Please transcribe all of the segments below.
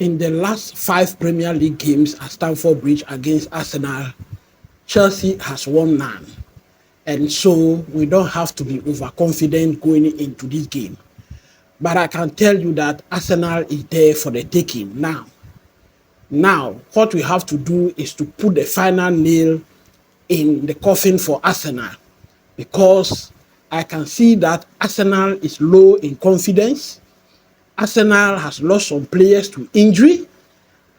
In the last 5 Premier League games at Stamford Bridge against Arsenal, Chelsea has won none. And so we don't have to be overconfident going into this game. But I can tell you that Arsenal is there for the taking now. Now, what we have to do is to put the final nail in the coffin for Arsenal, because I can see that Arsenal is low in confidence. Arsenal has lost some players to injury.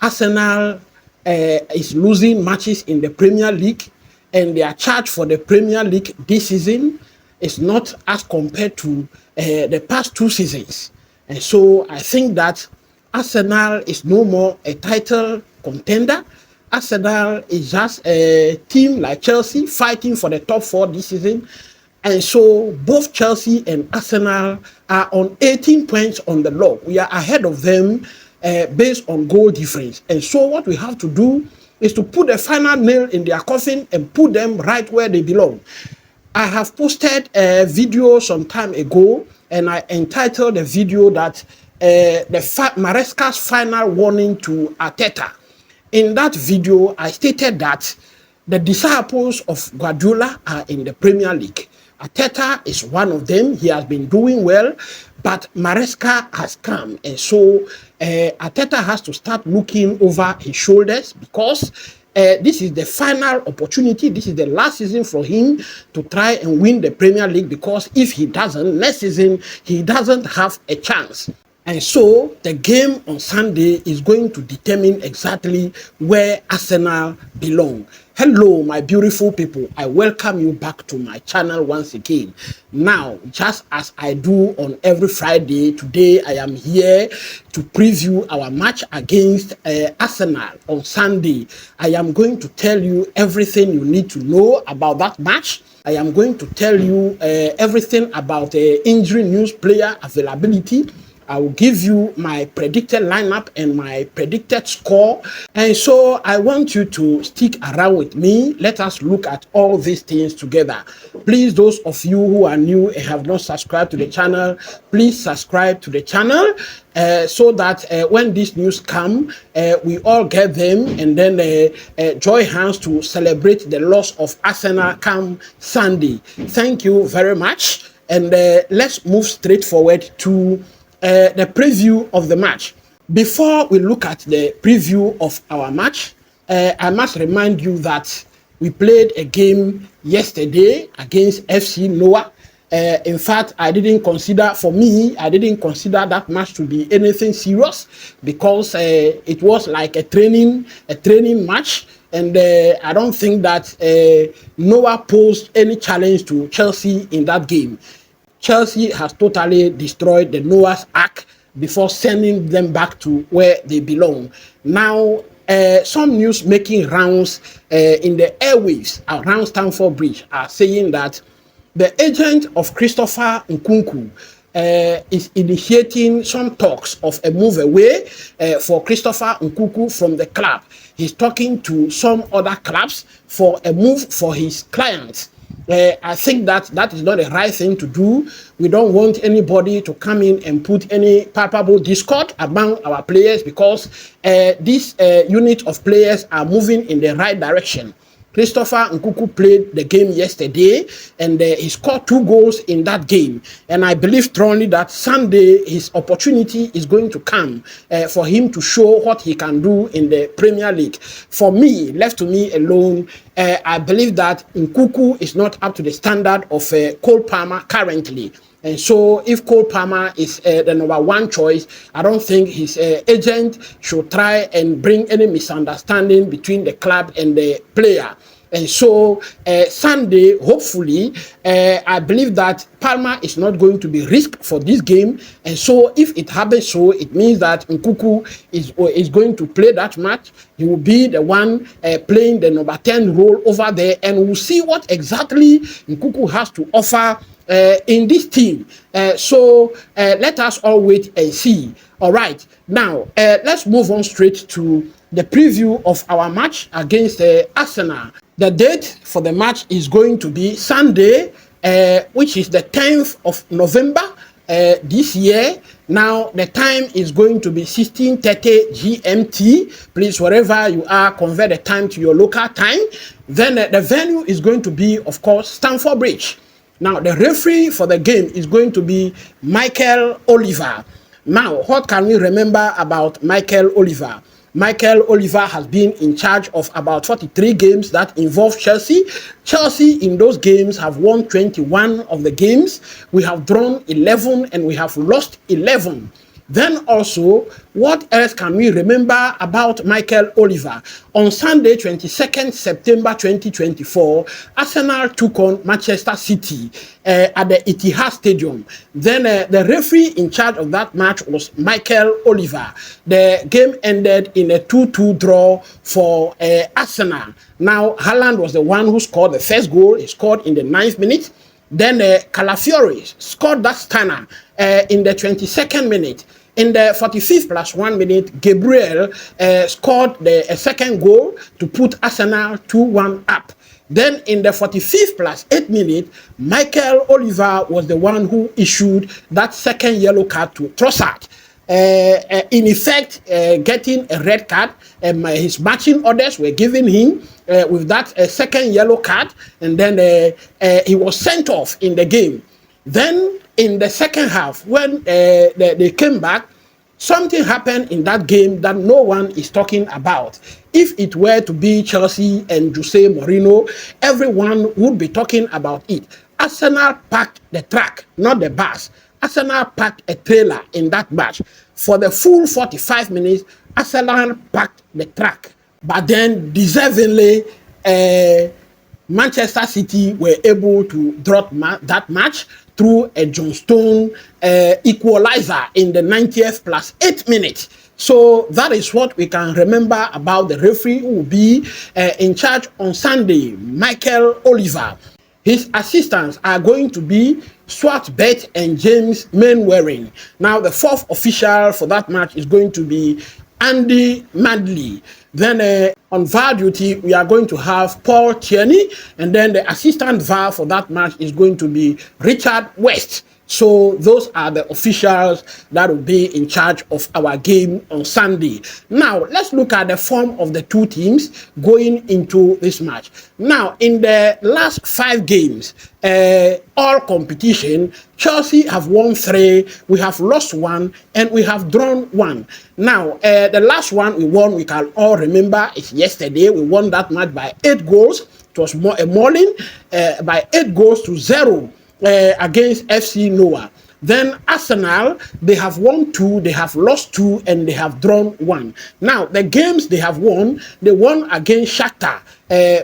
Arsenal is losing matches in the Premier League, and their charge for the Premier League this season is not as compared to the past 2 seasons. And so I think that Arsenal is no more a title contender. Arsenal is just a team like Chelsea fighting for the top 4 this season. And so both Chelsea and Arsenal are on 18 points on the log. We are ahead of them based on goal difference. And so what we have to do is to put the final nail in their coffin and put them right where they belong. I have posted a video some time ago, and I entitled the video that Maresca's final warning to Arteta. In that video, I stated that the disciples of Guardiola are in the Premier League. Arteta is one of them. He has been doing well, but Maresca has come. And so Arteta has to start looking over his shoulders, because this is the final opportunity. This is the last season for him to try and win the Premier League, because if he doesn't, next season, he doesn't have a chance. And so the game on Sunday is going to determine exactly where Arsenal belong. Hello, my beautiful people. I welcome you back to my channel once again. Now, just as I do on every Friday, today I am here to preview our match against Arsenal on Sunday. I am going to tell you everything you need to know about that match. I am going to tell you everything about injury news, player availability. I will give you my predicted lineup and my predicted score. And so I want you to stick around with me. Let us look at all these things together. Please, those of you who are new and have not subscribed to the channel, please subscribe to the channel so that when these news come, we all get them and then join hands to celebrate the loss of Arsenal come Sunday. Thank you very much. And let's move straight forward to the preview of the match. Before we look at the preview of our match, I must remind you that we played a game yesterday against FC Noah. In fact, I didn't consider that match to be anything serious, because it was like a training match, and I don't think that Noah posed any challenge to Chelsea in that game. Chelsea has totally destroyed the Noah's Ark before sending them back to where they belong. Now, some news making rounds in the airwaves around Stamford Bridge are saying that the agent of Christopher Nkunku is initiating some talks of a move away for Christopher Nkunku from the club. He's talking to some other clubs for a move for his clients. I think that is not the right thing to do. We don't want anybody to come in and put any palpable discord among our players, because this unit of players are moving in the right direction. Christopher Nkunku played the game yesterday, and he scored 2 goals in that game. And I believe strongly that Sunday his opportunity is going to come for him to show what he can do in the Premier League. For me, left to me alone, I believe that Nkunku is not up to the standard of Cole Palmer currently. And so if Cole Palmer is the #1 choice, I don't think his agent should try and bring any misunderstanding between the club and the player. And so Sunday, hopefully, I believe that Palmer is not going to be risked for this game. And so if it happens so, it means that Nkunku is going to play that match. He will be the one playing the #10 role over there. And we'll see what exactly Nkunku has to offer in this team. So let us all wait and see. All right, now let's move on straight to the preview of our match against Arsenal. The date for the match is going to be Sunday, which is the 10th of November this year. Now, the time is going to be 16:30 GMT. Please, wherever you are, convert the time to your local time. Then the venue is going to be, of course, Stamford Bridge. Now, the referee for the game is going to be Michael Oliver. Now, what can we remember about Michael Oliver? Michael Oliver has been in charge of about 43 games that involve Chelsea. Chelsea in those games have won 21 of the games. We have drawn 11 and we have lost 11. Then also, what else can we remember about Michael Oliver? On Sunday, 22nd September 2024, Arsenal took on Manchester City at the H2H Stadium. Then the referee in charge of that match was Michael Oliver. The game ended in a 2-2 draw for Arsenal. Now, Haaland was the one who scored the first goal. He scored in the 9th minute. Then Calafiori scored that stunner in the 22nd minute. In the 45th plus 1 minute, Gabriel scored the second goal to put Arsenal 2-1 up. Then in the 45th plus 8 minute, Michael Oliver was the one who issued that second yellow card to Trossard. In effect, getting a red card. His matching orders were given him with that second yellow card, and then he was sent off in the game. Then in the second half, when they came back, something happened in that game that no one is talking about. If it were to be Chelsea and Jose Mourinho, everyone would be talking about it. Arsenal packed the track, not the bus. Arsenal packed a trailer in that match. For the full 45 minutes, Arsenal packed the track. But then, deservingly, Manchester City were able to drop that match through a John Stone equalizer in the 90th plus 8 minutes. So that is what we can remember about the referee who will be in charge on Sunday, Michael Oliver. His assistants are going to be Swartbet and James Mainwaring. Now, the fourth official for that match is going to be Andy Madley. Then on VAR duty, we are going to have Paul Tierney, and then the assistant VAR for that match is going to be Richard West. So those are the officials that will be in charge of our game on Sunday. Now, let's look at the form of the two teams going into this match. Now, in the last 5 games, all competition, Chelsea have won 3, we have lost 1, and we have drawn 1. Now, the last one we won, we can all remember, is yesterday. We won that match by 8 goals. It was a mauling by 8 goals to 0. Against FC Noah. Then Arsenal, they have won 2, they have lost 2, and they have drawn 1. Now, the games they have won, they won against Shakhtar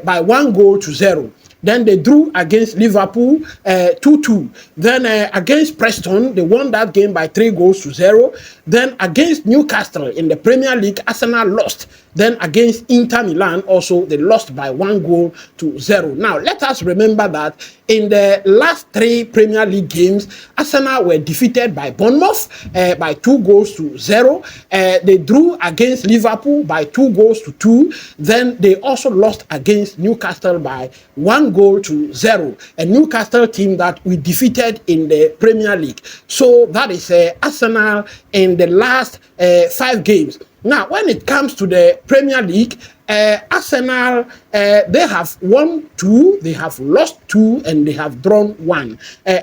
by 1 goal to 0. Then they drew against Liverpool 2-2. Then against Preston, they won that game by 3 goals to 0. Then against Newcastle in the Premier League, Arsenal lost. Then against Inter Milan, also they lost by 1 goal to 0. Now, let us remember that in the last 3 Premier League games, Arsenal were defeated by Bournemouth by 2 goals to 0. They drew against Liverpool by 2 goals to 2. Then they also lost against Newcastle by 1 goal to 0. A Newcastle team that we defeated in the Premier League. So that is Arsenal in the last 5 games. Now, when it comes to the Premier League, Arsenal, they have won 2, they have lost 2, and they have drawn 1,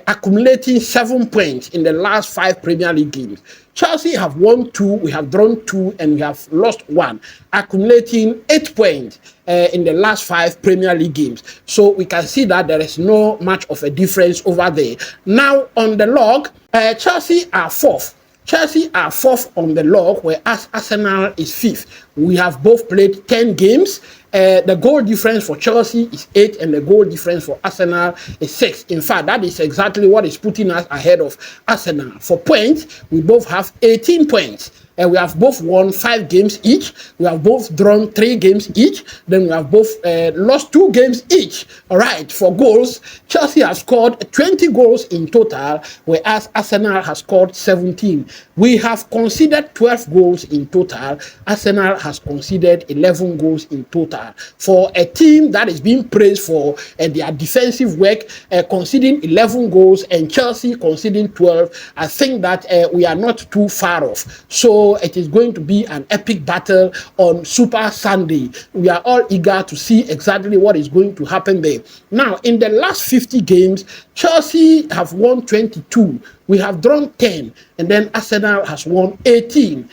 accumulating 7 points in the last 5 Premier League games. Chelsea have won 2, we have drawn 2, and we have lost 1, accumulating 8 points in the last 5 Premier League games. So we can see that there is no much of a difference over there. Now, on the log, Chelsea are 4th. Chelsea are 4th on the log, whereas Arsenal is 5th. We have both played 10 games. The goal difference for Chelsea is 8, and the goal difference for Arsenal is 6. In fact, that is exactly what is putting us ahead of Arsenal. For points, we both have 18 points. We have both won 5 games each. We have both drawn 3 games each. Then we have both lost 2 games each. All right, for goals, Chelsea has scored 20 goals in total, whereas Arsenal has scored 17. We have conceded 12 goals in total. Arsenal has conceded 11 goals in total. For a team that is being praised for their defensive work, conceding 11 goals and Chelsea conceding 12, I think that we are not too far off. So it is going to be an epic battle on Super Sunday. We are all eager to see exactly what is going to happen there. Now, in the last 50 games, Chelsea have won 22. We have drawn 10, and then Arsenal has won 18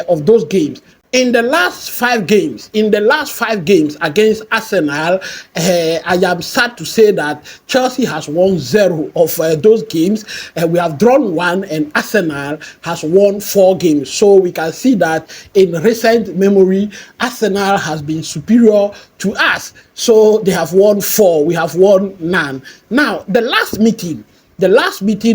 of those games. In the last five games against Arsenal, I am sad to say that Chelsea has won 0 of those games. We have drawn 1, and Arsenal has won 4 games. So we can see that in recent memory, Arsenal has been superior to us. So they have won 4, we have won none. Now, the last meeting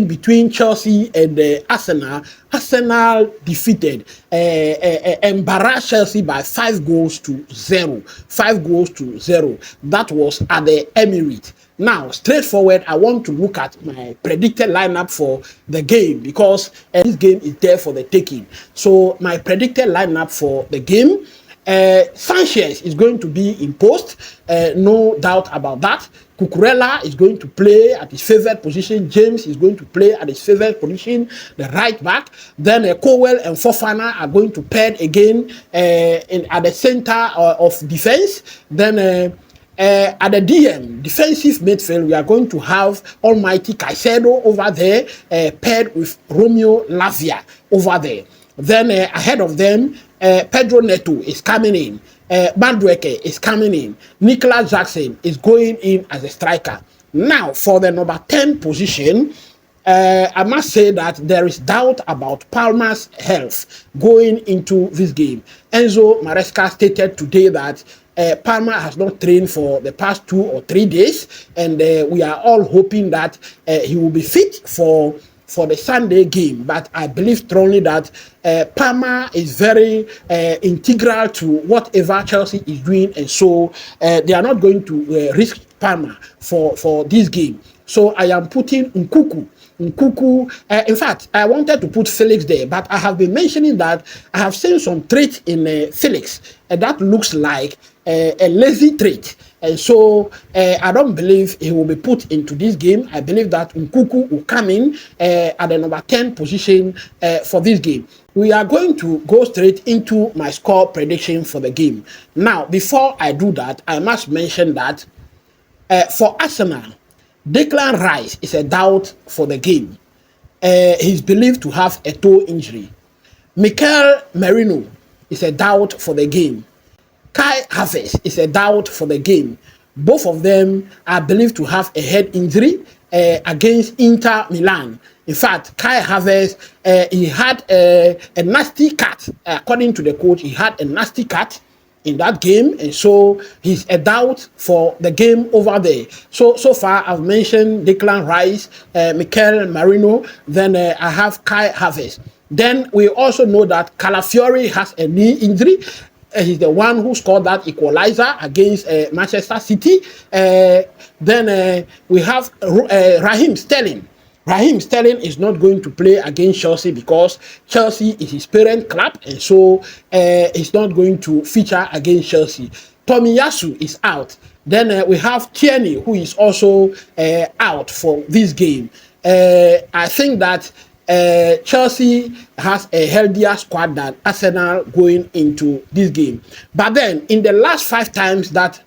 between Chelsea and Arsenal defeated, embarrassed Chelsea by 5 goals to 0. 5 goals to 0. That was at the Emirates. Now, straightforward, I want to look at my predicted lineup for the game because this game is there for the taking. So, my predicted lineup for the game, Sanchez is going to be in post, no doubt about that. Cucurella is going to play at his favorite position. James is going to play at his favorite position, the right back. Then Cowell and Fofana are going to pair again at the center of defense. Then at the defensive midfield, we are going to have Almighty Caicedo over there, paired with Romeo Lavia over there. Then ahead of them, Pedro Neto is coming in. Madueke is coming in. Nicholas Jackson is going in as a striker. Now, for the number 10 position, I must say that there is doubt about Palmer's health going into this game. Enzo Maresca stated today that Palmer has not trained for the past 2 or 3 days, and we are all hoping that he will be fit for the Sunday game. But I believe strongly that Palmer is very integral to whatever Chelsea is doing, and so they are not going to risk Palmer for this game. So I am putting Nkuku. In fact, I wanted to put Felix there, but I have been mentioning that I have seen some trait in Felix that looks like a lazy trait. And so I don't believe he will be put into this game. I believe that Nkuku will come in at the number 10 position for this game. We are going to go straight into my score prediction for the game. Now, before I do that, I must mention that for Arsenal, Declan Rice is a doubt for the game. He's believed to have a toe injury. Mikel Merino is a doubt for the game. Kai Havertz is a doubt for the game. Both of them are believed to have a head injury against Inter Milan. In fact, Kai Havertz, he had a nasty cut. According to the coach, he had a nasty cut in that game, and so he's a doubt for the game over there. So far I've mentioned Declan Rice, Mikel Merino, then I have Kai Havertz. Then we also know that Calafiori has a knee injury. He's the one who scored that equalizer against Manchester City. Then we have Raheem Sterling. Raheem Sterling is not going to play against Chelsea because Chelsea is his parent club, and so he's not going to feature against Chelsea. Tomiyasu is out. Then we have Tierney, who is also out for this game. I think that Chelsea has a healthier squad than Arsenal going into this game. But then, in the last 5 times that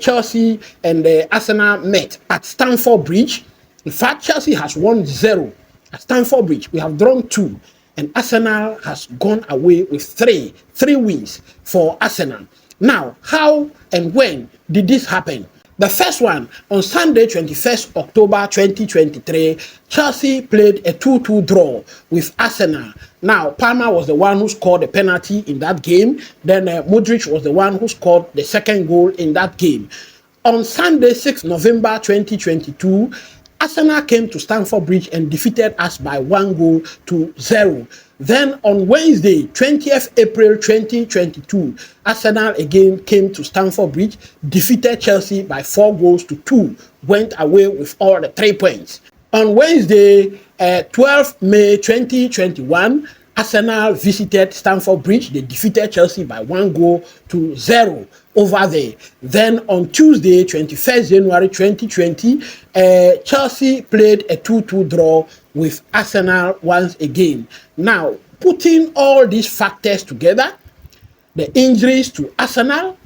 Chelsea and Arsenal met at Stamford Bridge, in fact, Chelsea has won 0 at Stamford Bridge. We have drawn 2, and Arsenal has gone away with 3 wins for Arsenal. Now, how and when did this happen? The first one, on Sunday, 21st October 2023, Chelsea played a 2-2 draw with Arsenal. Now, Palmer was the one who scored the penalty in that game. Then Modric was the one who scored the second goal in that game. On Sunday, 6th November 2022, Arsenal came to Stamford Bridge and defeated us by 1 goal to 0. Then on Wednesday, 20th April 2022, Arsenal again came to Stamford Bridge, defeated Chelsea by 4 goals to 2, went away with all the 3 points. On Wednesday, 12th May 2021, Arsenal visited Stamford Bridge. They defeated Chelsea by 1-0 over there. Then on Tuesday, 21st January 2020, Chelsea played a 2-2 draw with Arsenal once again. Now, putting all these factors together, the injuries to Arsenal,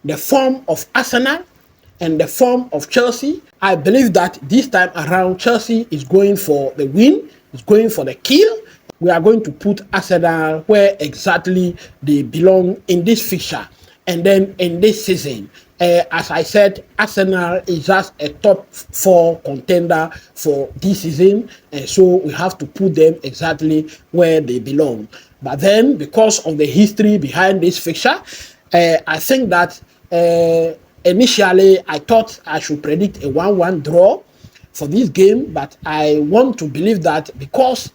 the form of Arsenal, and the form of Chelsea, I believe that this time around Chelsea is going for the win, is going for the kill. We are going to put Arsenal where exactly they belong in this fixture. And then in this season, as I said, Arsenal is just a top 4 contender for this season. And so we have to put them exactly where they belong. But then, because of the history behind this fixture, I think that initially I thought I should predict a 1-1 draw for this game. But I want to believe that because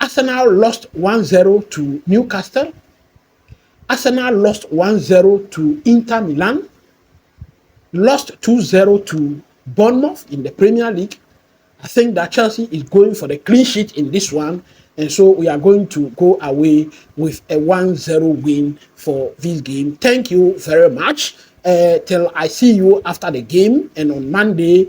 Arsenal lost 1-0 to Newcastle, Arsenal lost 1-0 to Inter Milan, lost 2-0 to Bournemouth in the Premier League. I think that Chelsea is going for the clean sheet in this one. And so we are going to go away with a 1-0 win for this game. Thank you very much. Till I see you after the game and on Monday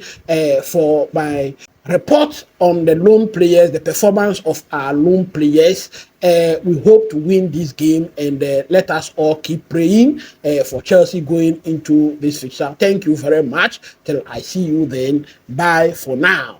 for my report on the loan players, the performance of our loan players. We hope to win this game, and let us all keep praying for Chelsea going into this fixture. Thank you very much. Till I see you then. Bye for now.